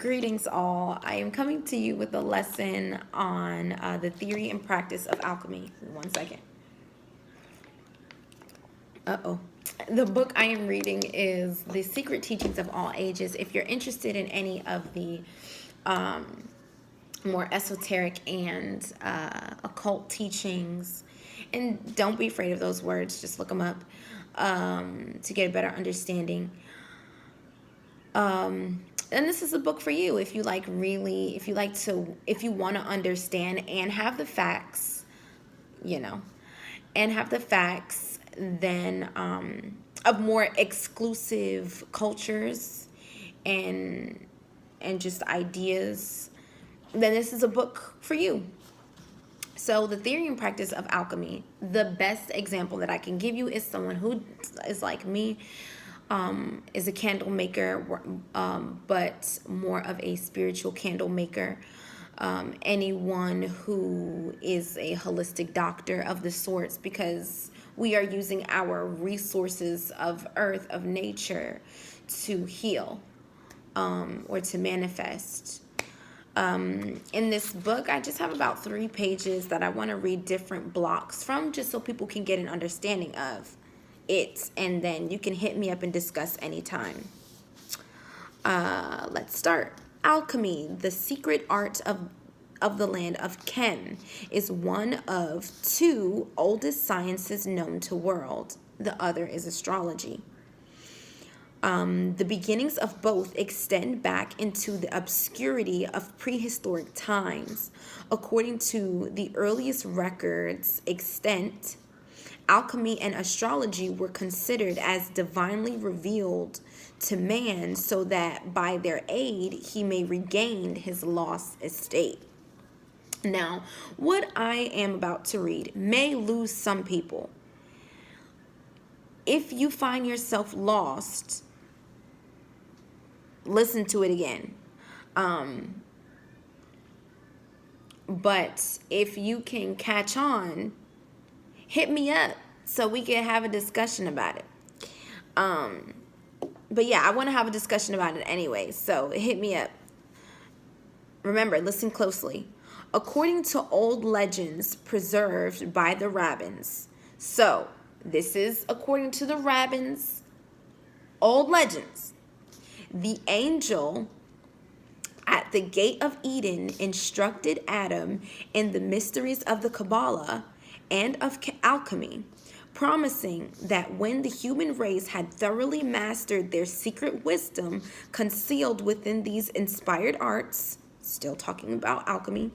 Greetings all. I am coming to you with a lesson on the theory and practice of alchemy. 1 second. The book I am reading is The Secret Teachings of All Ages. If you're interested in any of the more esoteric and occult teachings, and don't be afraid of those words, just look them up to get a better understanding. And this is a book for you if you want to understand and have the facts, then of more exclusive cultures and just ideas, then this is a book for you. So the theory and practice of alchemy, the best example that I can give you is someone who is like me, is a candle maker, but more of a spiritual candle maker. Anyone who is a holistic doctor of the sorts, because we are using our resources of earth, of nature, to heal or to manifest. In this book, I just have about 3 pages that I want to read different blocks from, just so people can get an understanding of it, and then you can hit me up and discuss anytime. Let's start. Alchemy, the secret art of the land of Chem, is one of 2 oldest sciences known to world. The other is astrology. The beginnings of both extend back into the obscurity of prehistoric times. According to the earliest records extant, alchemy and astrology were considered as divinely revealed to man so that by their aid he may regain his lost estate. Now, what I am about to read may lose some people. If you find yourself lost, listen to it again. But if you can catch on, hit me up so we can have a discussion about it. But yeah, I want to have a discussion about it anyway, so hit me up. Remember, listen closely. According to old legends preserved by the rabbins. So, this is according to the rabbins, old legends. The angel at the gate of Eden instructed Adam in the mysteries of the Kabbalah and of alchemy, promising that when the human race had thoroughly mastered their secret wisdom concealed within these inspired arts, still talking about alchemy,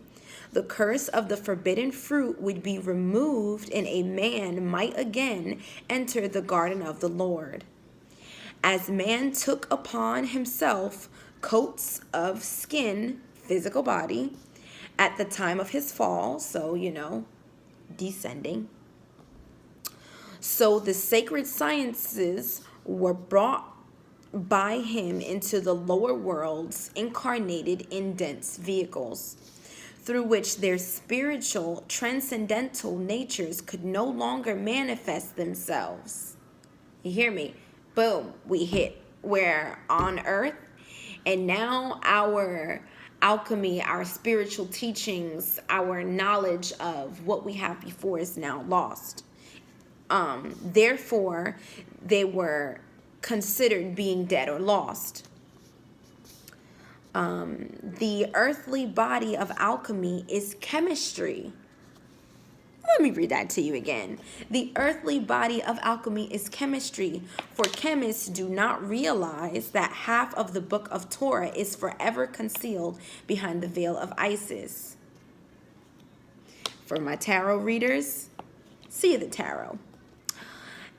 the curse of the forbidden fruit would be removed and a man might again enter the garden of the Lord. As man took upon himself coats of skin, physical body, at the time of his fall, so, descending. So the sacred sciences were brought by him into the lower worlds, incarnated in dense vehicles, through which their spiritual, transcendental natures could no longer manifest themselves. You hear me? Boom, we hit where on earth, and now our alchemy, our spiritual teachings, our knowledge of what we have before is now lost. Therefore, they were considered being dead or lost. The earthly body of alchemy is chemistry. Let me read that to you again. The earthly body of alchemy is chemistry, for chemists do not realize that half of the book of Torah is forever concealed behind the veil of Isis. For my tarot readers, see the tarot.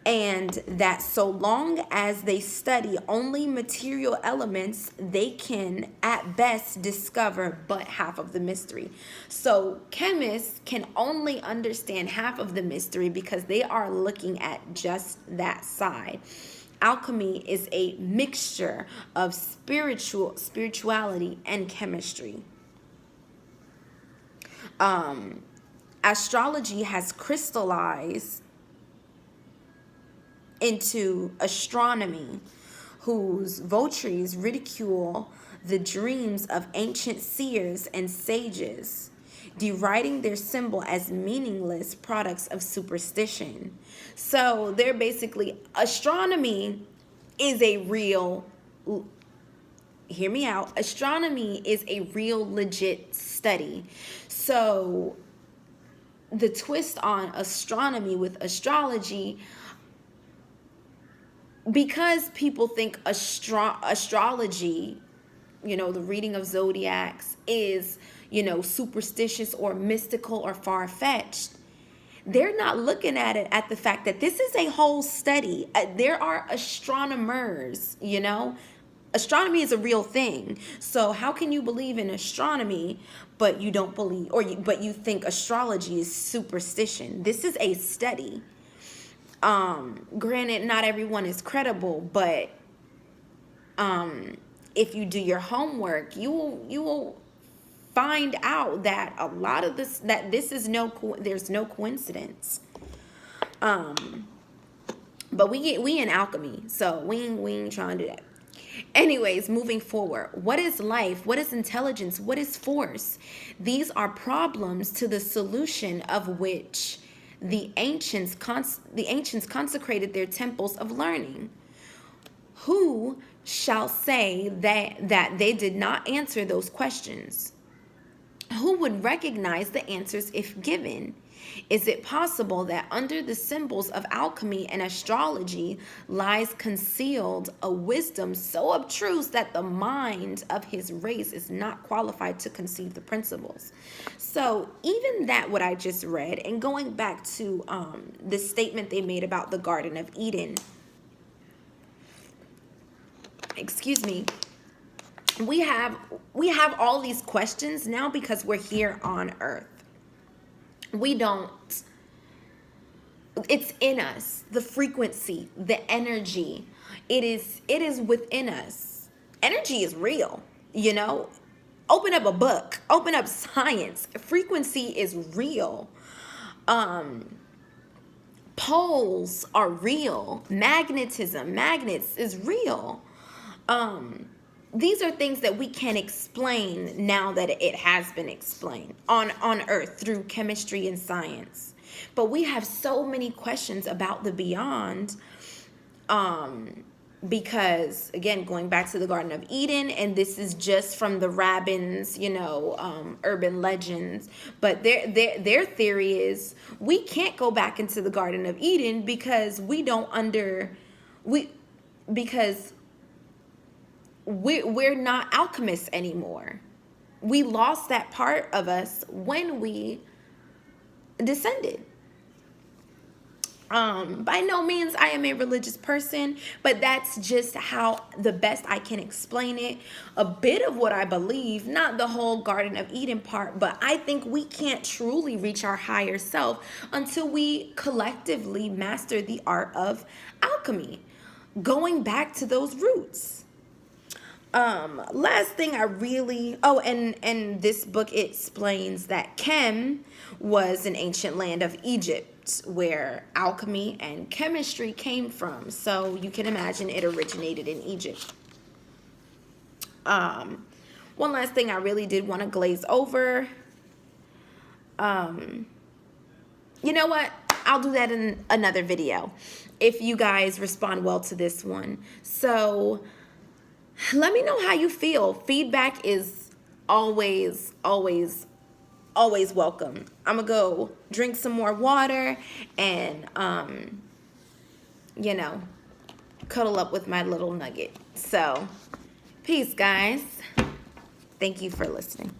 And that so long as they study only material elements, they can at best discover but half of the mystery. So chemists can only understand half of the mystery because they are looking at just that side. Alchemy is a mixture of spirituality and chemistry. Astrology has crystallized into astronomy, whose votaries ridicule the dreams of ancient seers and sages, deriding their symbol as meaningless products of superstition. So they're basically, astronomy is a real, hear me out, astronomy is a real legit study. So the twist on astronomy with astrology, because people think astrology, the reading of zodiacs is, superstitious or mystical or far-fetched, they're not looking at it at the fact that this is a whole study. There are astronomers, Astronomy is a real thing. So how can you believe in astronomy, but you don't believe, but you think astrology is superstition? This is a study. Granted, not everyone is credible, but if you do your homework, you will find out that a lot of this, that this is there's no coincidence. But we in alchemy, so we ain't trying to do that. Anyways, moving forward, what is life? What is intelligence? What is force? These are problems to the solution of which the ancients consecrated their temples of learning. Who shall say that they did not answer those questions? Who would recognize the answers if given? Is it possible that under the symbols of alchemy and astrology lies concealed a wisdom so abstruse that the mind of his race is not qualified to conceive the principles? So even that, what I just read, and going back to the statement they made about the Garden of Eden, excuse me, we have all these questions now because we're here on earth. We don't, it's in us, the frequency, the energy, it is within us. Energy is real, open up a book, open up science. Frequency is real. Poles are real. Magnetism, magnets is real. These are things that we can explain now that it has been explained on Earth through chemistry and science. But we have so many questions about the beyond, because, again, going back to the Garden of Eden, and this is just from the rabbins, urban legends, but their theory is we can't go back into the Garden of Eden because we're not alchemists anymore. We lost that part of us when we descended. By no means I am a religious person, but that's just how the best I can explain it. A bit of what I believe, not the whole Garden of Eden part, but I think we can't truly reach our higher self until we collectively master the art of alchemy, going back to those roots. Last thing I really, and this book explains that Chem was an ancient land of Egypt where alchemy and chemistry came from. So you can imagine it originated in Egypt. One last thing I really did want to glaze over. You know what? I'll do that in another video if you guys respond well to this one. So let me know how you feel. Feedback is always welcome. I'm gonna go drink some more water and cuddle up with my little nugget. So peace, guys. Thank you for listening.